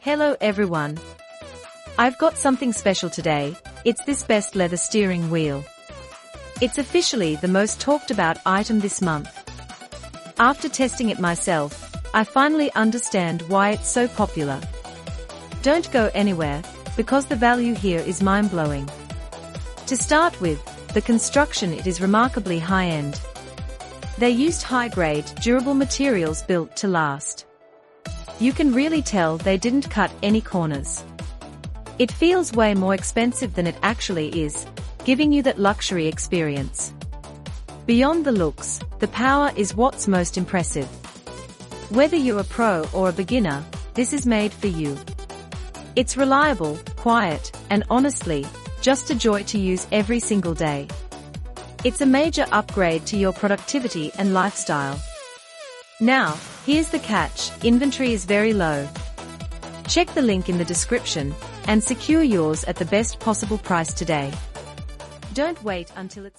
Hello everyone. I've got something special today. It's this best leather steering wheel. It's officially the most talked about item this month. After testing it myself, I finally understand why it's so popular. Don't go anywhere, because the value here is mind-blowing. To start with, the construction, it is remarkably high-end. They used high-grade, durable materials built to last. You can really tell they didn't cut any corners. It feels way more expensive than it actually is, giving you that luxury experience. Beyond the looks, the power is what's most impressive. Whether you're a pro or a beginner, this is made for you. It's reliable, quiet, and honestly, just a joy to use every single day. It's a major upgrade to your productivity and lifestyle. Now, here's the catch: inventory is very low. Check the link in the description and secure yours at the best possible price today. Don't wait until it's